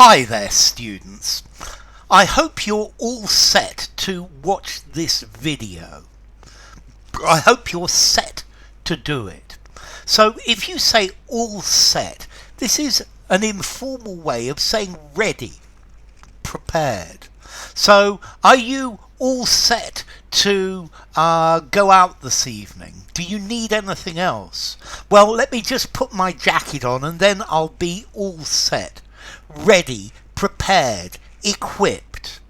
Hi there, students. I hope you're all set to watch this video. I hope you're set to do it. So if you say all set, this is an informal way of saying ready, prepared. So are you all set to go out this evening? Do you need anything else? Well, let me just put my jacket on and then I'll be all set. Ready, prepared, equipped.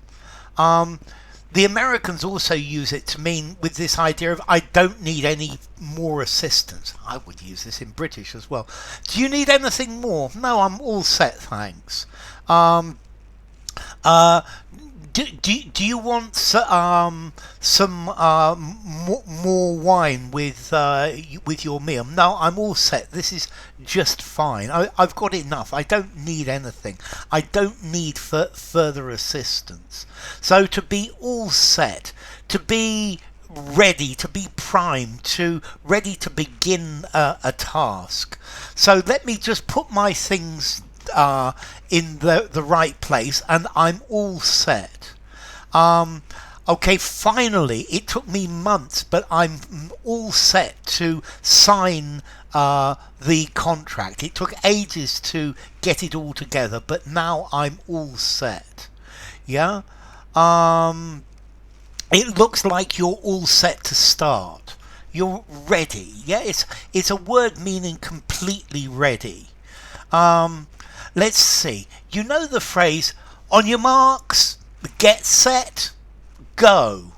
The Americans also use it to mean with this idea of I don't need any more assistance. I would use this in British as well. Do you need anything more? No, I'm all set, thanks. Do you want some more wine with your meal? No, I'm all set. This is just fine. I've got enough. I don't need anything. I don't need further assistance. So to be all set, to be ready, to be primed, ready to begin a task. So let me just put my things in the right place and I'm all set. Okay, finally, it took me months, but I'm all set to sign the contract. It took ages to get it all together, but now I'm all set. Yeah? It looks like you're all set to start. You're ready. Yeah, it's a word meaning completely ready. Let's see. You know the phrase, on your marks, get set, go.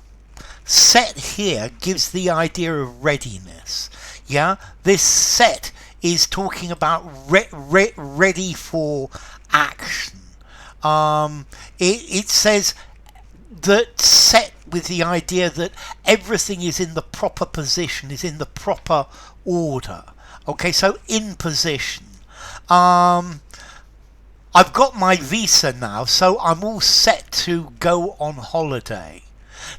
Set here gives the idea of readiness. Yeah, this set is talking about ready for action. It says that set with the idea that everything is in the proper position, is in the proper order. Okay, so in position. I've got my visa now, so I'm all set to go on holiday.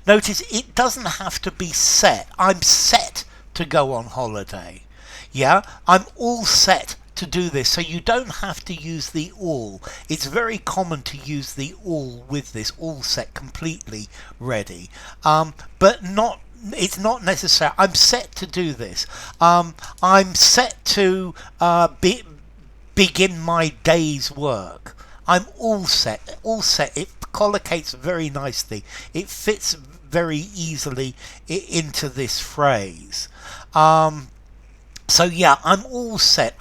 Notice it doesn't have to be set. I'm set to go on holiday. Yeah, I'm all set to do this, so you don't have to use the all. It's very common to use the all with this, all set, completely ready. But not. It's not necessary. I'm set to do this. I'm set to begin my day's work. I'm all set. All set. It collocates very nicely. It fits very easily into this phrase. So yeah, I'm all set.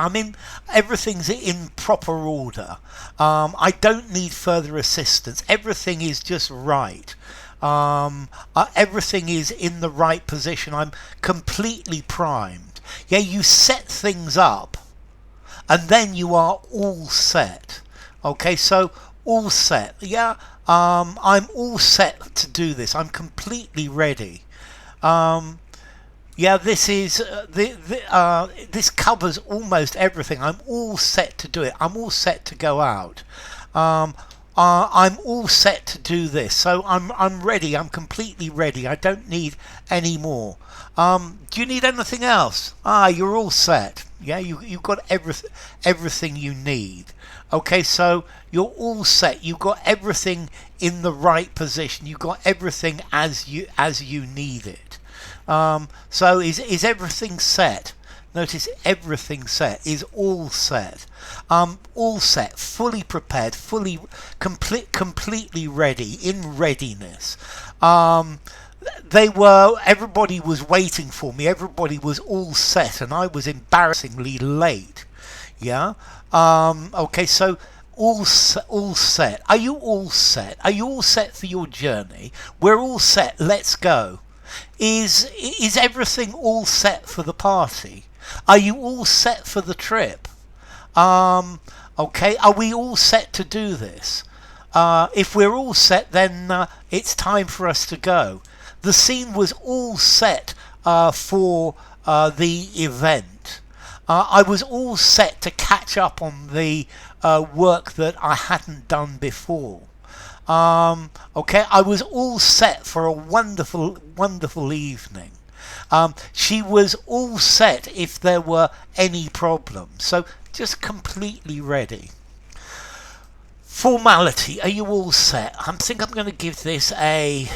Everything's in proper order. I don't need further assistance. Everything is just right. Everything is in the right position. I'm completely primed. Yeah, you set things up and then you are all set. Okay, so all set. Yeah, I'm all set to do this. I'm completely ready. Yeah, this is this covers almost everything. I'm all set to do it. I'm all set to go out. I'm all set to do this. So I'm ready. I'm completely ready. I don't need any more. Do you need anything else? You're all set. Yeah, you've got everything you need. Okay, so you're all set. You've got everything in the right position. You've got everything as you need it. So is everything set? Notice everything set is all set. All set, fully prepared, completely ready, in readiness. Everybody was waiting for me. Everybody was all set, and I was embarrassingly late. Yeah. Okay. So all set. Are you all set? Are you all set for your journey? We're all set. Let's go. Is everything all set for the party? Are you all set for the trip? Okay. Are we all set to do this? If we're all set, then it's time for us to go. The scene was all set for the event. I was all set to catch up on the work that I hadn't done before. Okay, I was all set for a wonderful evening. She was all set if there were any problems. So just completely ready. Formality, are you all set? I think I'm going to give this a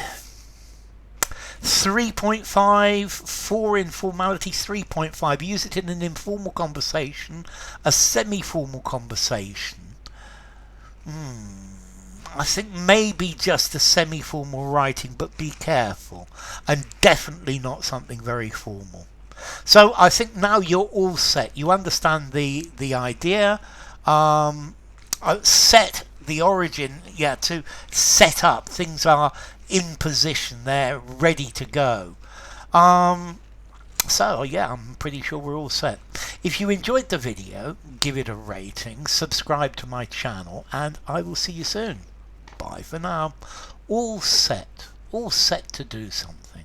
3.5 for informality, 3.5. Use it in an informal conversation, a semi-formal conversation. I think maybe just a semi-formal writing, but be careful, and definitely not something very formal. So I think now you're all set. You understand the idea. Set, the origin, yeah, to set up. Things are in position, they're ready to go. So yeah, I'm pretty sure we're all set. If you enjoyed the video, give it a rating, subscribe to my channel, and I will see you soon. Bye for now. All set to do something.